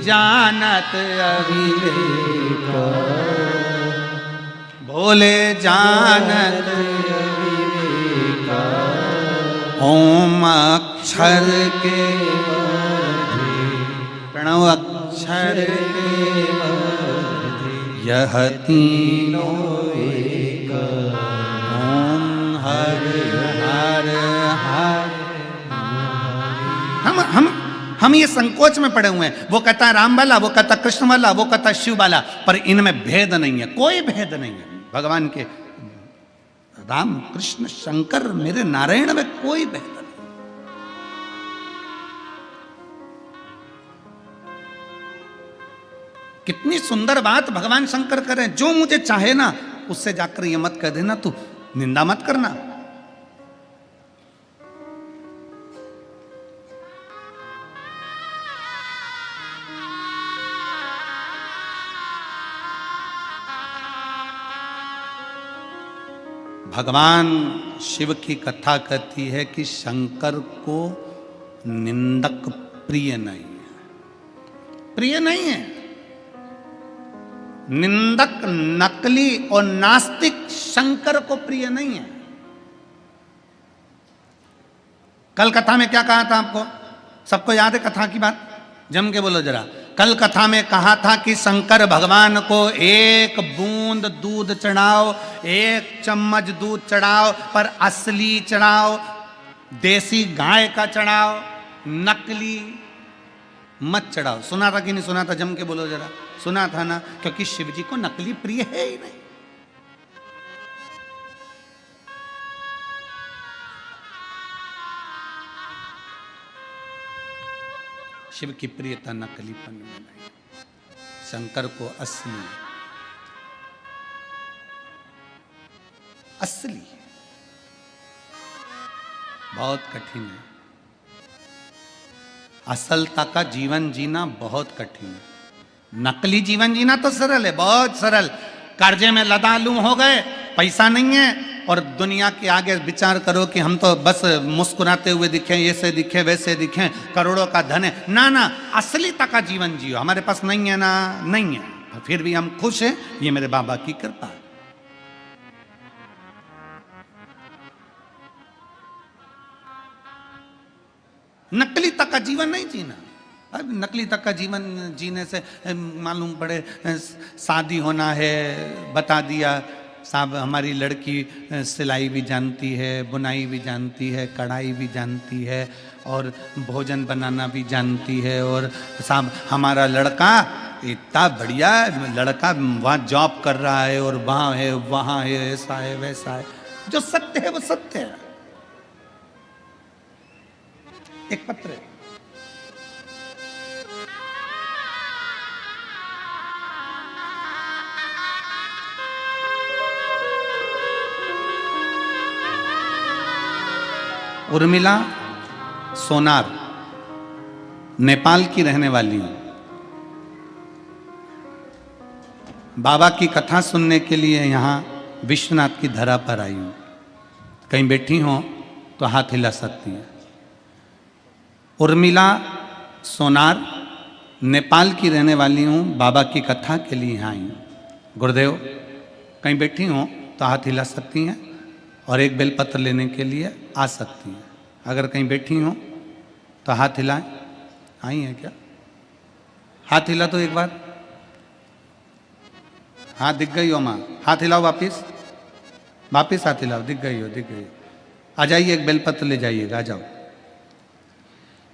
जानत अविवेक, भोले जानत अविवेक, ओम अक्षर के प्रणव अक्षर के यह तीनों एक, ओम हर हर हर। हम ये संकोच में पड़े हुए हैं। वो कहता है राम वाला, वो कहता कृष्ण वाला, वो कहता शिव वाला, पर इनमें भेद नहीं है, कोई भेद नहीं है। भगवान के राम कृष्ण शंकर मेरे नारायण में कोई भेद नहीं। कितनी सुंदर बात भगवान शंकर करें, जो मुझे चाहे ना उससे जाकर ये मत कह देना, तू निंदा मत करना। भगवान शिव की कथा कहती है कि शंकर को निंदक प्रिय नहीं है, प्रिय नहीं है। निंदक, नकली और नास्तिक शंकर को प्रिय नहीं है। कल कथा में क्या कहा था आपको? सबको याद है कथा की बात? जम के बोलो जरा। कल कथा में कहा था कि शंकर भगवान को एक बूंद दूध चढ़ाओ, एक चम्मच दूध चढ़ाओ, पर असली चढ़ाओ, देसी गाय का चढ़ाओ, नकली मत चढ़ाओ। सुना था कि नहीं सुना था? जम के बोलो जरा। सुना था ना? क्योंकि शिव जी को नकली प्रिय है ही नहीं। शिव की प्रियता नकलीपन में नहीं, शंकर को असली, असली बहुत कठिन है। असलता का जीवन जीना बहुत कठिन है। नकली जीवन जीना तो सरल है, बहुत सरल। कर्जे में लदालू हो गए, पैसा नहीं है, और दुनिया के आगे विचार करो कि हम तो बस मुस्कुराते हुए दिखें, ऐसे दिखे वैसे दिखें, करोड़ों का धन है। ना ना, असलीता का जीवन जियो। हमारे पास नहीं है ना, नहीं है, फिर भी हम खुश हैं, ये मेरे बाबा की कृपा है। नकली तक का जीवन नहीं जीना। अब नकली तक का जीवन जीने से मालूम पड़े शादी होना है, बता दिया साहब हमारी लड़की सिलाई भी जानती है, बुनाई भी जानती है, कढ़ाई भी जानती है, और भोजन बनाना भी जानती है, और साहब हमारा लड़का इतना बढ़िया लड़का वहाँ जॉब कर रहा है, और वहाँ है, ऐसा है वैसा है। जो सत्य है वो सत्य है। एक पत्र है, उर्मिला सोनार, नेपाल की रहने वाली हूं। बाबा की कथा सुनने के लिए यहां विश्वनाथ की धरा पर आई हूं। कहीं बैठी हो तो हाथ हिला सकती हैं। उर्मिला सोनार, नेपाल की रहने वाली हूं, बाबा की कथा के लिए यहाँ आई हूं। गुरुदेव कहीं बैठी हो तो हाथ हिला सकती हैं, और एक बेलपत्र लेने के लिए आ सकती हैं। अगर कहीं बैठी हो तो हाथ हिलाएं। आई हैं क्या? हाथ हिला तो एक बार। हाँ दिख गई हो माँ, हाथ हिलाओ वापिस, वापिस हाथ हिलाओ। दिख गई हो, दिख गई। आ जाइए, एक बेलपत्र ले जाइएगा, आ जाओ।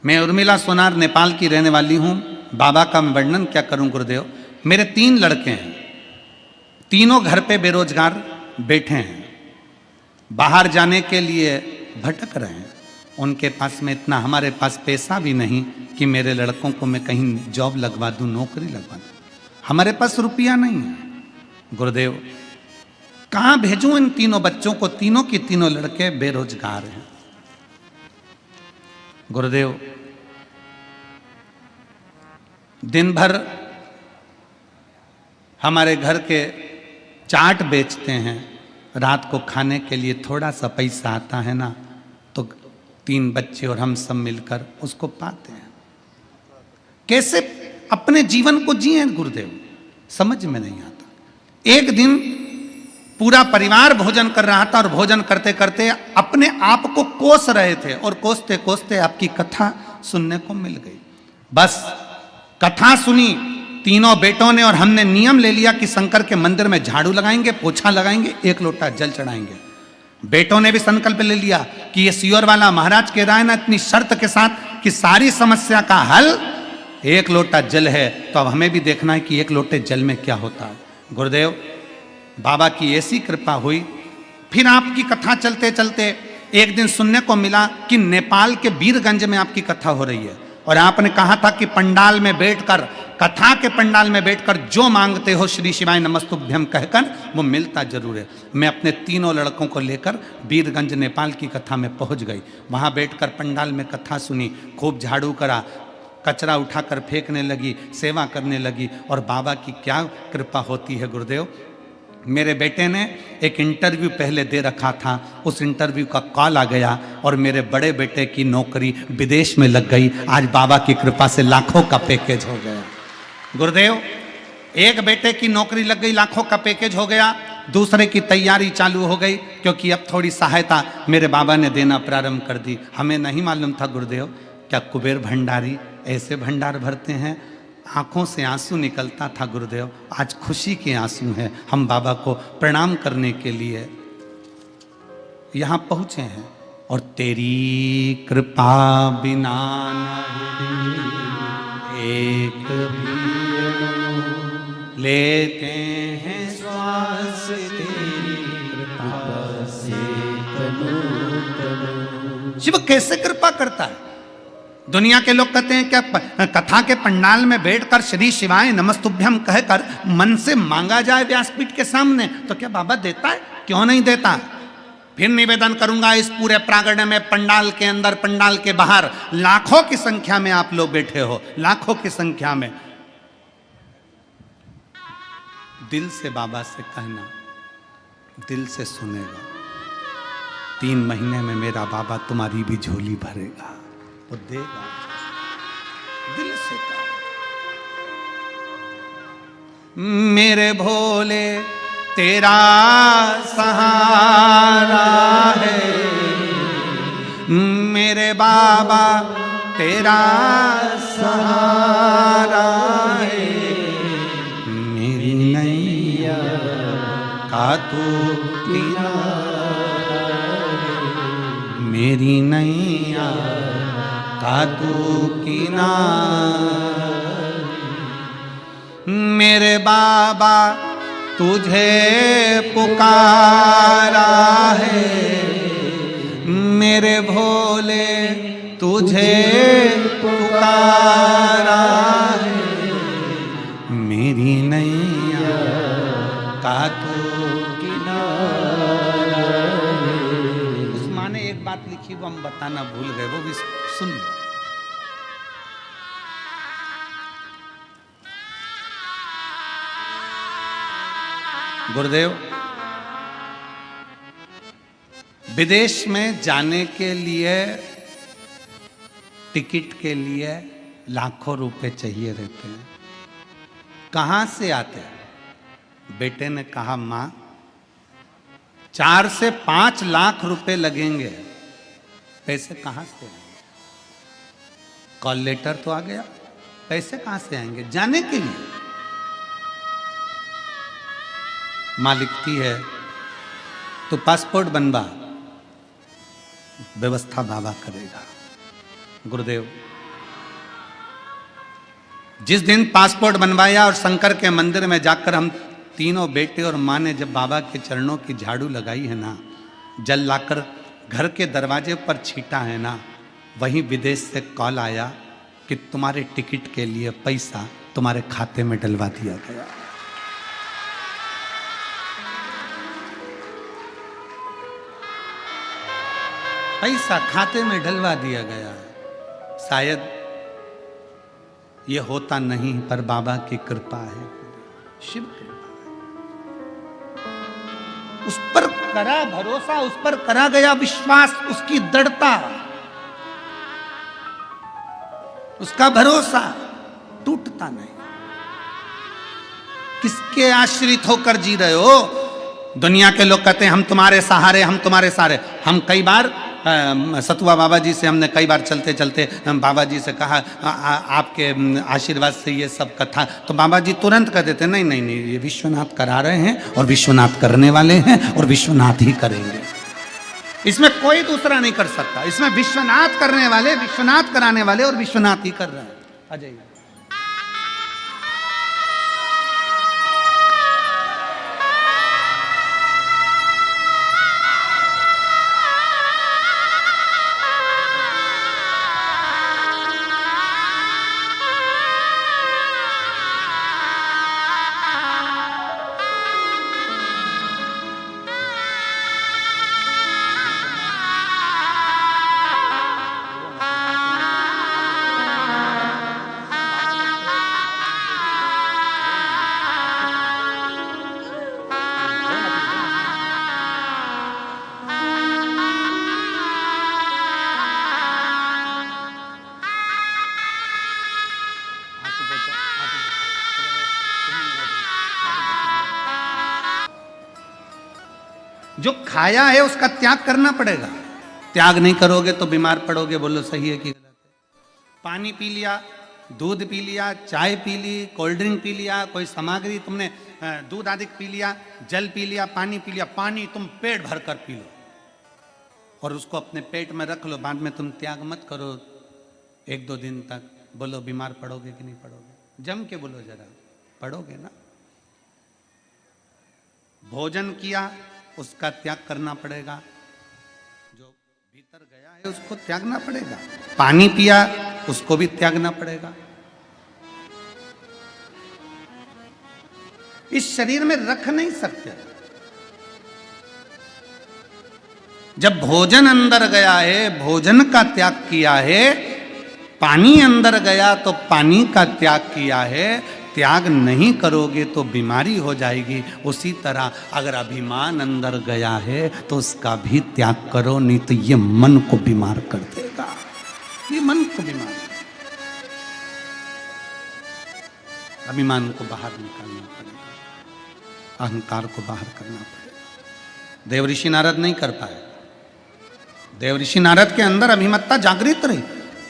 मैं उर्मिला सोनार नेपाल की रहने वाली हूँ। बाबा का मैं वर्णन क्या करूँ गुरुदेव। मेरे 3 लड़के हैं, तीनों घर पे बेरोजगार बैठे हैं, बाहर जाने के लिए भटक रहे हैं। उनके पास में इतना, हमारे पास पैसा भी नहीं कि मेरे लड़कों को मैं कहीं जॉब लगवा दूं, नौकरी लगवा दूं। हमारे पास रुपया नहीं है। गुरुदेव कहाँ भेजूं इन तीनों बच्चों को? तीनों के तीनों लड़के बेरोजगार हैं। गुरुदेव दिन भर हमारे घर के चाट बेचते हैं, रात को खाने के लिए थोड़ा सा पैसा आता है ना, तो 3 बच्चे और हम सब मिलकर उसको पाते हैं। कैसे अपने जीवन को जिए गुरुदेव, समझ में नहीं आता। एक दिन पूरा परिवार भोजन कर रहा था, और भोजन करते करते अपने आप को कोस रहे थे, और कोसते कोसते आपकी कथा सुनने को मिल गई। बस कथा सुनी तीनों बेटों ने, और हमने नियम ले लिया कि शंकर के मंदिर में झाड़ू लगाएंगे, पोछा लगाएंगे, 1 लोटा जल चढ़ाएंगे। बेटों ने भी संकल्प ले लिया कि ये सियोर वाला महाराज कह रहा है ना इतनी शर्त के साथ कि सारी समस्या का हल 1 लोटा जल है, तो अब हमें भी देखना है कि 1 लोटे जल में क्या होता है। गुरुदेव बाबा की ऐसी कृपा हुई, फिर आपकी कथा चलते चलते एक दिन सुनने को मिला कि नेपाल के वीरगंज में आपकी कथा हो रही है, और आपने कहा था कि पंडाल में बैठकर, कथा के पंडाल में बैठकर जो मांगते हो श्री शिवाय नमस्तुभ्यम कहकर वो मिलता जरूर है। मैं अपने तीनों लड़कों को लेकर वीरगंज नेपाल की कथा में पहुंच गई। वहां बैठकर पंडाल में कथा सुनी, खूब झाड़ू करा, कचरा उठाकर फेंकने लगी, सेवा करने लगी। और बाबा की क्या कृपा होती है गुरुदेव। मेरे बेटे ने एक इंटरव्यू पहले दे रखा था, उस इंटरव्यू का कॉल आ गया और मेरे बड़े बेटे की नौकरी विदेश में लग गई। आज बाबा की कृपा से लाखों का पैकेज हो गया। गुरुदेव, एक बेटे की नौकरी लग गई, लाखों का पैकेज हो गया, दूसरे की तैयारी चालू हो गई, क्योंकि अब थोड़ी सहायता मेरे बाबा ने देना प्रारंभ कर दी। हमें नहीं मालूम था गुरुदेव, क्या कुबेर भंडारी ऐसे भंडार भरते हैं। आंखों से आंसू निकलता था गुरुदेव, आज खुशी के आंसू हैं। हम बाबा को प्रणाम करने के लिए यहाँ पहुँचे हैं। और तेरी कृपा बिना एक भी लेते हैं श्वास, तेरी कृपा से शिव कैसे कृपा करता है। दुनिया के लोग कहते हैं क्या कथा के पंडाल में बैठकर श्री शिवाय नमस्तुभ्यम कहकर मन से मांगा जाए व्यासपीठ के सामने, तो क्या बाबा देता है? क्यों नहीं देता? फिर निवेदन करूंगा, इस पूरे प्रांगण में, पंडाल के अंदर, पंडाल के बाहर लाखों की संख्या में आप लोग बैठे हो, लाखों की संख्या में। दिल से बाबा से कहना, दिल से सुनेगा। 3 महीने में मेरा बाबा तुम्हारी भी झोली भरेगा, वो देगा। दिल से कहा, मेरे भोले तेरा सहारा है, मेरे बाबा तेरा सहारा है, मेरी नैया का तू किनारा, मेरी नैया का तू किनारा। मेरे बाबा तुझे पुकारा है, मेरे भोले तुझे पुकारा है, मेरी नैया का तू किनारा है। उस माँ ने एक बात लिखी, वो हम बताना भूल गए, वो भी सुन लो। गुरुदेव, विदेश में जाने के लिए, टिकट के लिए लाखों रुपए चाहिए रहते हैं। कहां से आते हैं? बेटे ने कहा, मां 4 से 5 लाख रुपए लगेंगे। पैसे कहां से आएंगे? कॉल लेटर तो आ गया, पैसे कहां से आएंगे जाने के लिए? मां लिखती है, तो पासपोर्ट बनवा, व्यवस्था बाबा करेगा। गुरुदेव, जिस दिन पासपोर्ट बनवाया और शंकर के मंदिर में जाकर हम तीनों बेटे और मां ने जब बाबा के चरणों की झाड़ू लगाई है ना, जल लाकर घर के दरवाजे पर छीटा है ना, वहीं विदेश से कॉल आया कि तुम्हारे टिकट के लिए पैसा तुम्हारे खाते में डलवा दिया गया। पैसा खाते में डलवा दिया गया। शायद ये होता नहीं, पर बाबा की कृपा है, शिव कृपा है। उस पर करा भरोसा, उस पर करा गया विश्वास, उसकी दृढ़ता, उसका भरोसा टूटता नहीं। किसके आश्रित होकर जी रहे हो? दुनिया के लोग कहते हैं हम तुम्हारे सहारे, हम तुम्हारे सहारे। हम कई बार सतुआ बाबा जी से हमने कई बार चलते चलते बाबा जी से कहा आपके आशीर्वाद से ये सब कथा, तो बाबा जी तुरंत कह देते नहीं नहीं नहीं, ये विश्वनाथ करा रहे हैं और विश्वनाथ करने वाले हैं और विश्वनाथ ही करेंगे। इसमें कोई दूसरा नहीं कर सकता। इसमें विश्वनाथ करने वाले, विश्वनाथ कराने वाले और विश्वनाथ ही कर रहे हैं। आ जाइए। जो खाया है उसका त्याग करना पड़ेगा। त्याग नहीं करोगे तो बीमार पड़ोगे। बोलो सही है कि गलत है? पानी पी लिया, दूध पी लिया, चाय पी ली, कोल्ड ड्रिंक पी लिया, कोई सामग्री तुमने दूध आदि पी लिया, जल पी लिया, पानी पी लिया, पानी तुम पेट भर कर पी लो और उसको अपने पेट में रख लो, बाद में तुम त्याग मत करो 1-2 दिन तक। बोलो बीमार पड़ोगे कि नहीं पड़ोगे? जम के बोलो जरा, पड़ोगे ना। भोजन किया उसका त्याग करना पड़ेगा, जो भीतर गया है उसको त्यागना पड़ेगा। पानी पिया उसको भी त्यागना पड़ेगा। इस शरीर में रख नहीं सकते। जब भोजन अंदर गया है, भोजन का त्याग किया है, पानी अंदर गया तो पानी का त्याग किया है। त्याग नहीं करोगे तो बीमारी हो जाएगी। उसी तरह अगर अभिमान अंदर गया है तो उसका भी त्याग करो, नहीं तो ये मन को बीमार कर देगा। ये मन को बीमार, अभिमान को बाहर निकालना पड़ेगा, अहंकार को बाहर करना पड़ेगा। देवऋषि नारद नहीं कर पाए। देवऋषि नारद के अंदर अभिमत्ता जागृत रही।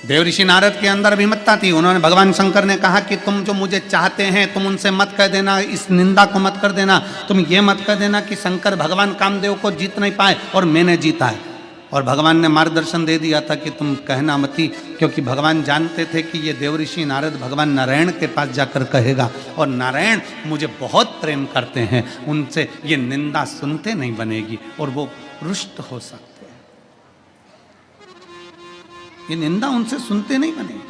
देवऋषि नारद के अंदर अभिमत्ता थी। उन्होंने, भगवान शंकर ने कहा कि तुम जो मुझे चाहते हैं तुम उनसे मत कह देना, इस निंदा को मत कर देना, तुम ये मत कह देना कि शंकर भगवान कामदेव को जीत नहीं पाए और मैंने जीता है। और भगवान ने मार्गदर्शन दे दिया था कि तुम कहना मती, क्योंकि भगवान जानते थे कि ये देवऋषि नारद भगवान नारायण के पास जाकर कहेगा और नारायण मुझे बहुत प्रेम करते हैं, उनसे ये निंदा सुनते नहीं बनेगी और वो रुष्ट हो सकते हैं। ये निंदा उनसे सुनते नहीं बनेगी।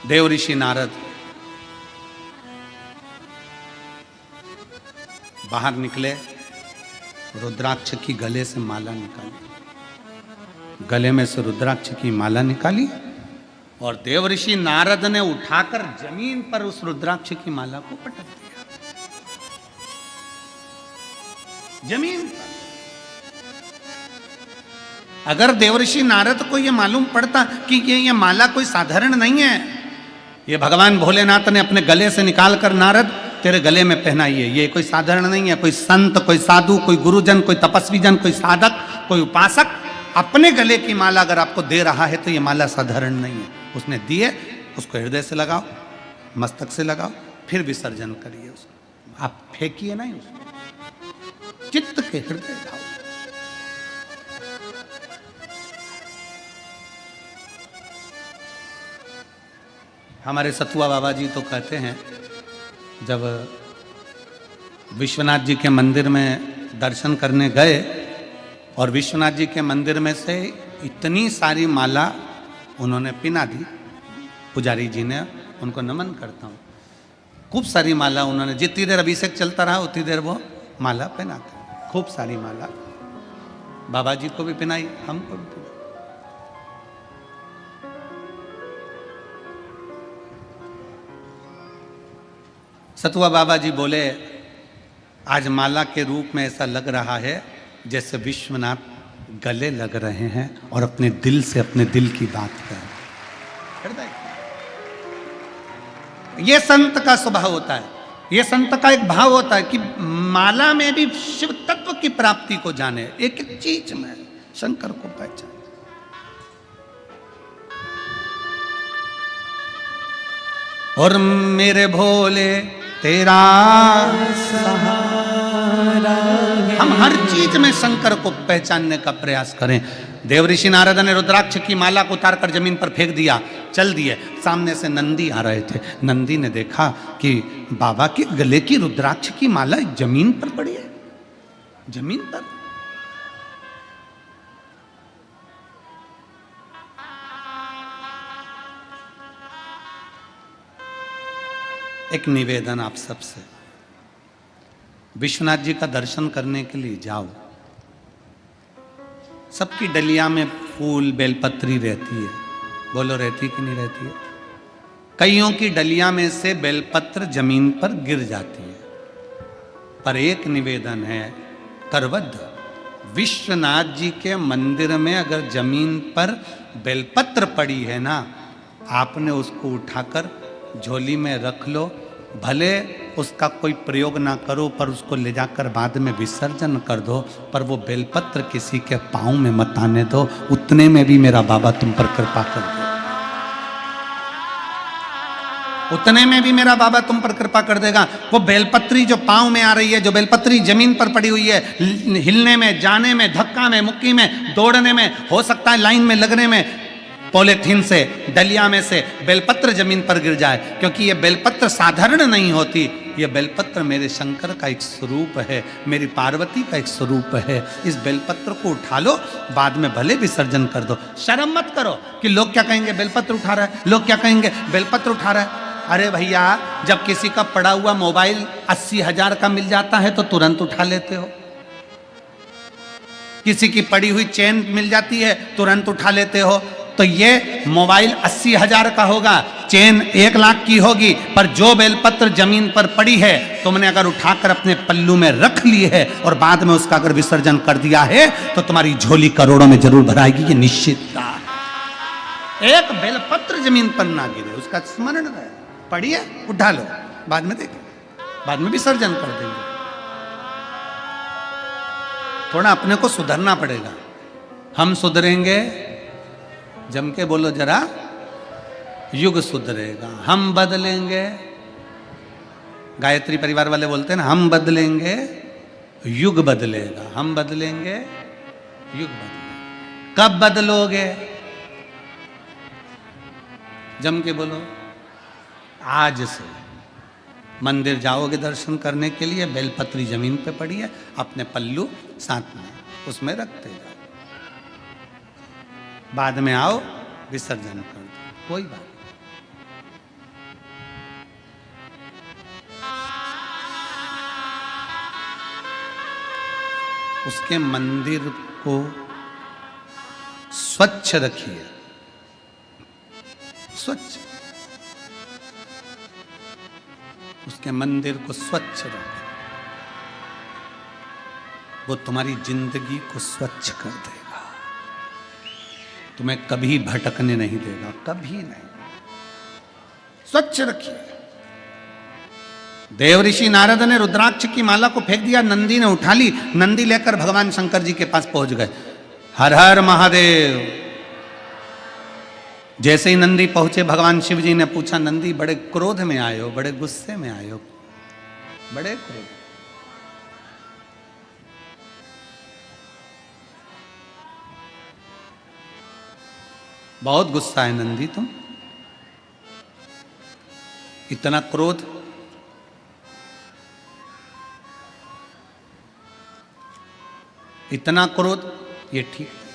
देवऋषि नारद बाहर निकले, रुद्राक्ष की गले से माला निकाली, गले में से रुद्राक्ष की माला निकाली और देवऋषि नारद ने उठाकर जमीन पर उस रुद्राक्ष की माला को पटक दिया। जमीन पर। अगर देवऋषि नारद को यह मालूम पड़ता कि ये माला कोई साधारण नहीं है, ये भगवान भोलेनाथ ने अपने गले से निकालकर नारद तेरे गले में पहनाइए, ये कोई साधारण नहीं है, कोई संत, कोई साधु, कोई गुरुजन, कोई तपस्वी जन, कोई साधक, कोई उपासक अपने गले की माला अगर आपको दे रहा है तो ये माला साधारण नहीं है। उसने दिए, उसको हृदय से लगाओ, मस्तक से लगाओ, फिर विसर्जन करिए उसको। आप फेंकिए नहीं उसको, चित्त के हृदय लाओ। हमारे सतुआ बाबा जी तो कहते हैं, जब विश्वनाथ जी के मंदिर में दर्शन करने गए और विश्वनाथ जी के मंदिर में से इतनी सारी माला उन्होंने पिना दी, पुजारी जी ने, उनको नमन करता हूँ। खूब सारी माला उन्होंने, जितनी देर अभिषेक चलता रहा उतनी देर वो माला पहनाते। खूब सारी माला बाबा जी को भी पहनाई, हमको भी पहनाई। सतुआ बाबा जी बोले, आज माला के रूप में ऐसा लग रहा है जैसे विश्वनाथ गले लग रहे हैं और अपने दिल से अपने दिल की बात कर रहे हैं। ये संत का स्वभाव होता है, ये संत का एक भाव होता है कि माला में भी शिव तत्व की प्राप्ति को जाने, एक एक चीज में शंकर को पहचाने। और मेरे भोले तेरा सहारा, हम हर चीज में शंकर को पहचानने का प्रयास करें। देवऋषि नारद ने रुद्राक्ष की माला को उतार कर जमीन पर फेंक दिया, चल दिए। सामने से नंदी आ रहे थे। नंदी ने देखा कि बाबा के गले की रुद्राक्ष की माला जमीन पर पड़ी है, जमीन पर। एक निवेदन आप सबसे, विश्वनाथ जी का दर्शन करने के लिए जाओ। सबकी डलिया में फूल बेलपत्री रहती है, बोलो रहती कि नहीं रहती है? कईयों की डलिया में से बेलपत्र जमीन पर गिर जाती है। पर एक निवेदन है, करवद्ध विश्वनाथ जी के मंदिर में अगर जमीन पर बेलपत्र पड़ी है ना, आपने उसको उठाकर झोली में रख लो। भले उसका कोई प्रयोग ना करो, पर उसको ले जाकर बाद में विसर्जन कर दो, पर वो बेलपत्र किसी के पाँव में मत आने दो, उतने में भी मेरा बाबा तुम पर कृपा कर दो, उतने में भी मेरा बाबा तुम पर कृपा कर देगा। वो बेलपत्री जो पाँव में आ रही है, जो बेलपत्री जमीन पर पड़ी हुई है, हिलने में, जाने में, धक्का में, मुक्की में, दौड़ने में, हो सकता है लाइन में लगने में, पॉलीथीन से, डलिया में से बेलपत्र जमीन पर गिर जाए, क्योंकि ये बेलपत्र साधारण नहीं होती, ये बेलपत्र मेरे शंकर का एक स्वरूप है, मेरी पार्वती का एक स्वरूप है। इस बेलपत्र को उठा लो, बाद में भले विसर्जन कर दो, शर्म मत करो कि लोग क्या कहेंगे बेलपत्र उठा रहा है, लोग क्या कहेंगे बेलपत्र उठा रहा है। अरे भैया, जब किसी का पड़ा हुआ मोबाइल 80,000 का मिल जाता है तो तुरंत उठा लेते हो, किसी की पड़ी हुई चेन मिल जाती है तुरंत उठा लेते हो। तो ये मोबाइल 80,000 का होगा, चेन 1 लाख की होगी, पर जो बेलपत्र जमीन पर पड़ी है तुमने अगर उठाकर अपने पल्लू में रख ली है और बाद में उसका अगर विसर्जन कर दिया है तो तुम्हारी झोली करोड़ों में जरूर भराएगी, ये निश्चित था। एक बेलपत्र जमीन पर ना गिरे, उसका स्मरण रहे, पढ़िए, उठा लो, बाद में देखें, बाद में विसर्जन कर देंगे। थोड़ा अपने को सुधरना पड़ेगा। हम सुधरेंगे, जम के बोलो जरा, युग सुधरेगा। हम बदलेंगे, गायत्री परिवार वाले बोलते हैं ना, हम बदलेंगे युग बदलेगा, हम बदलेंगे युग बदलेगा। कब बदलोगे? जम के बोलो, आज से। मंदिर जाओगे दर्शन करने के लिए, बेलपत्री जमीन पे पड़ी है, अपने पल्लू साथ में उसमें रखते जाओ, बाद में आओ विसर्जन कर दो, कोई बात। उसके मंदिर को स्वच्छ रखिए, स्वच्छ, उसके मंदिर को स्वच्छ रखो, वो तुम्हारी जिंदगी को स्वच्छ कर देगा, तुम्हें कभी भटकने नहीं देगा, कभी नहीं। स्वच्छ रखिए। देवऋषि नारद ने रुद्राक्ष की माला को फेंक दिया, नंदी ने उठा ली, नंदी लेकर भगवान शंकर जी के पास पहुंच गए। हर हर महादेव। जैसे ही नंदी पहुंचे, भगवान शिव जी ने पूछा, नंदी बड़े क्रोध में आए हो, बड़े गुस्से में आए हो, बड़े क्रोध। बहुत गुस्सा है नंदी तुम, इतना क्रोध? इतना क्रोध, ये ठीक है।